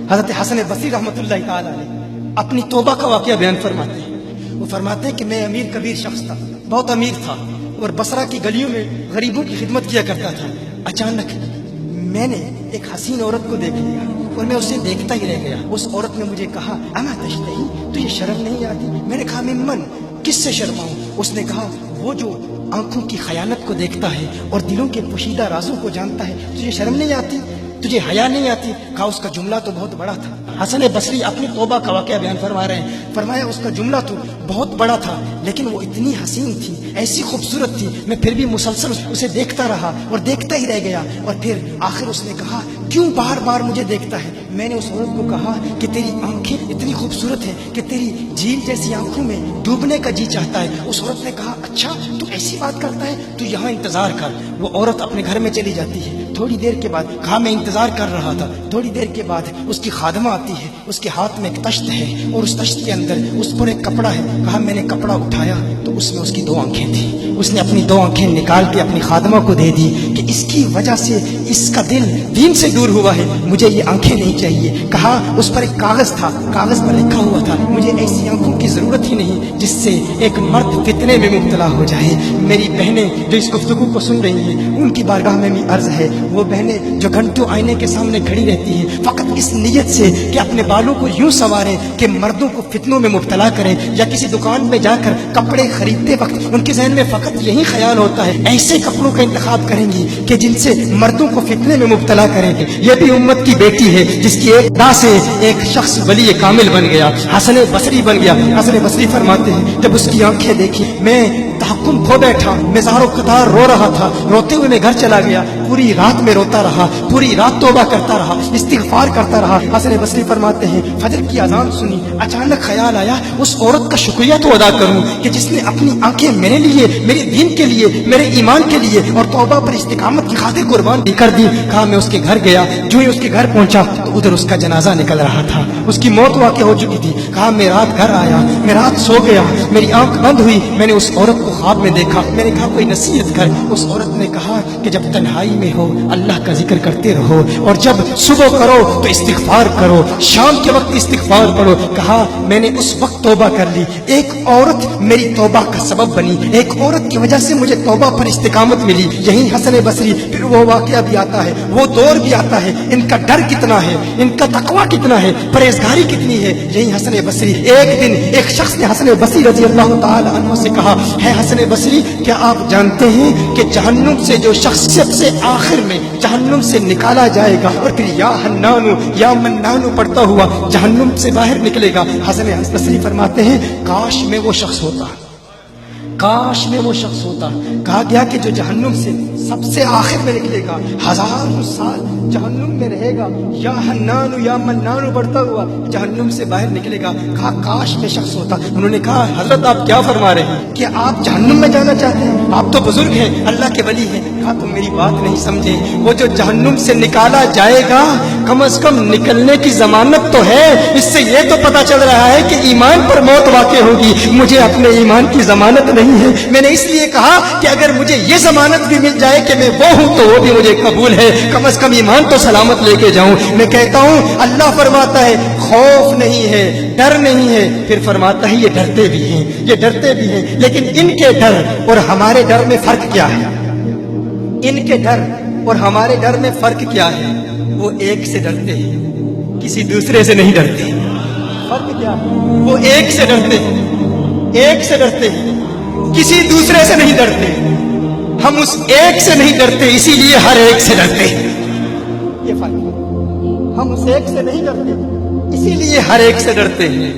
حضرت حسن بصری رحمۃ اللہ تعالی علیہ اپنی توبہ کا واقعہ بیان فرماتے ہیں۔ وہ فرماتے ہیں کہ میں امیر کبیر شخص تھا، بہت امیر تھا، اور بصرہ کی گلیوں میں غریبوں کی خدمت کیا کرتا تھا۔ اچانک میں نے ایک حسین عورت کو دیکھ لیا اور میں اسے دیکھتا ہی رہ گیا۔ اس عورت نے مجھے کہا اما تشتہی، تجھے شرم نہیں آتی؟ میں نے کہا ممن، کس سے شرماؤں؟ اس نے کہا وہ جو آنکھوں کی خیانت کو دیکھتا ہے اور دلوں کے پوشیدہ رازوں کو جانتا ہے، تجھے شرم نہیں آتی؟ تجھے حیا نہیں آتی؟ کہا اس کا جملہ تو بہت بڑا تھا۔ حسن بصری اپنی توبہ کا واقعہ بیان فرما رہے ہیں، فرمایا اس کا جملہ تو بہت بڑا تھا لیکن وہ اتنی حسین تھی، ایسی خوبصورت تھی، میں پھر بھی مسلسل اسے دیکھتا رہا اور دیکھتا ہی رہ گیا۔ اور پھر آخر اس نے کہا کیوں بار بار مجھے دیکھتا ہے؟ میں نے اس عورت کو کہا کہ تیری آنکھیں اتنی خوبصورت ہیں کہ تیری جھیل جیسی آنکھوں میں ڈوبنے کا جی چاہتا ہے۔ اس عورت نے کہا اچھا تو ایسی بات کرتا ہے، تو یہاں انتظار کر۔ وہ عورت اپنے گھر میں چلی جاتی ہے۔ تھوڑی دیر کے بعد کہا میں انتظار کر رہا تھا۔ تھوڑی دیر کے بعد اس کی خادمہ آتی ہے، اس کے ہاتھ میں ایک تشت ہے اور اس تشت کے اندر اس پر ایک کپڑا ہے۔ کہا میں نے کپڑا اٹھایا تو اس میں اس کی 2 آنکھیں تھیں۔ اس نے اپنی 2 آنکھیں نکال کے اپنی خادمہ کو دے دی کہ اس کی وجہ سے اس کا دل دین سے دور ہوا ہے، مجھے یہ آنکھیں نہیں چاہیے۔ کہا اس پر ایک کاغذ تھا، کاغذ پر لکھا ہوا تھا مجھے ایسی آنکھوں کی ضرورت ہی نہیں جس سے ایک مرد فتنے میں مبتلا ہو جائے۔ میری بہنیں جو اس گفتگو کو سن رہی ہیں ان کی بارگاہ میں بھی عرض ہے، وہ بہنیں جو گھنٹوں آئینے کے سامنے کھڑی رہتی ہیں فقط اس نیت سے کہ اپنے بالوں کو یوں سنواریں کہ مردوں کو فتنوں میں مبتلا کریں، یا کسی دکان میں جا کر کپڑے خریدتے وقت ان کے ذہن میں فقط یہی خیال ہوتا ہے ایسے کپڑوں کا انتخاب کریں گی کہ جن سے مردوں کو فتنے میں مبتلا کریں گے۔ یہ بھی امت کی بیٹی ہے جس کی ایک ادا سے ایک شخص ولی کامل بن گیا، حسن بصری بن گیا۔ حسن بصری فرماتے ہیں جب اس کی آنکھیں دیکھی میں تحکم کھو بیٹھا، میں زار و قطار رو رہا تھا، روتے ہوئے میں گھر چلا گیا، پوری رات میں روتا رہا، پوری رات توبہ کرتا رہا، استغفار کرتا رہا۔ حسن بصری فرماتے ہیں فجر کی اذان سنی، اچانک خیال آیا اس عورت کا شکریہ تو ادا کروں کہ جس نے اپنی آنکھیں میرے لیے، میرے دین کے لیے، میرے ایمان کے لیے اور توبہ پر استقامت کی خاطر قربان کر دی۔ کہا میں اس کے گھر گیا، جو ہی اس کے گھر پہنچا تو ادھر اس کا جنازہ نکل رہا تھا، اس کی موت واقع ہو چکی تھی۔ کہا میں رات گھر آیا، میں رات سو گیا، میری آنکھ بند ہوئی، میں نے اس عورت کو خواب میں دیکھا، میں نے کہا کوئی نصیحت کر۔ اس عورت نے کہا کہ جب تنہائی میں ہو اللہ کا ذکر کرتے رہو، اور جب صبح کرو تو استغفار کرو، شام کے وقت استغفار پڑھو۔ کہا میں نے اس وقت توبہ کر لی، ایک عورت میری توبہ کا سبب بنی، ایک عورت کی وجہ سے مجھے توبہ پر استقامت ملی۔ یہی حسن بصری پھر وہ واقعہ بھی آتا ہے، وہ دور بھی آتا ہے، ان کا ڈر کتنا ہے، ان کا تقویٰ کتنا ہے، پرہیزگاری کتنی ہے۔ یہی حسن بصری، ایک دن ایک شخص نے حسن بصری رضی اللہ تعالی عنہ سے کہا ہے حسن بصری کیا آپ جانتے ہیں کہ جہنم سے جو شخص سب سے آخر میں جہنم سے نکالا جائے گا اور پھر یا حنانو یا منانو پڑھتا ہوا جہنم سے باہر نکلے گا؟ حسن بصری فرماتے ہیں کاش میں وہ شخص ہوتا، کاش میں وہ شخص ہوتا۔ کہا گیا کہ جو جہنم سے سب سے آخر میں نکلے گا، 1000 سال جہنم میں رہے گا، یا حنانو یا منانو بڑھتا ہوا جہنم سے باہر نکلے گا۔ کہا کاش میں شخص ہوتا۔ انہوں نے کہا حضرت آپ کیا فرما رہے ہیں کہ آپ جہنم میں جانا چاہتے ہیں؟ آپ تو بزرگ ہیں، اللہ کے ولی ہیں۔ کہا تم میری بات نہیں سمجھے، وہ جو جہنم سے نکالا جائے گا کم از کم نکلنے کی ضمانت تو ہے، اس سے یہ تو پتا چل رہا ہے کہ ایمان پر موت واقع ہوگی، مجھے اپنے ایمان کی ضمانت نہیں ہے۔ میں نے اس لیے کہا کہ اگر مجھے یہ ضمانت بھی مل جائے کہ میں وہ ہوں تو وہ بھی مجھے قبول ہے، کم از کم ایمان تو سلامت لے کے جاؤں۔ میں کہتا ہوں اللہ فرماتا ہے خوف نہیں ہے، ڈر نہیں ہے، پھر فرماتا ہے یہ ڈرتے بھی ہیں، یہ ڈرتے بھی ہیں، لیکن ان کے ڈر اور ہمارے ڈر میں فرق کیا ہے؟ ان کے ڈر اور ہمارے ڈر میں فرق کیا ہے؟ وہ ایک سے ڈرتے ہیں، کسی دوسرے سے نہیں ڈرتے۔ فرق کیا ہے؟ وہ ایک سے ڈرتے ہیں، ایک سے ڈرتے ہیں، کسی دوسرے سے نہیں ڈرتے۔ ہم اس ایک سے نہیں ڈرتے، اسی لیے ہر ایک سے ڈرتے ہیں۔ یہ فرق ہے، ہم اس ایک سے نہیں ڈرتے، اسی لیے ہر ایک سے ڈرتے ہیں۔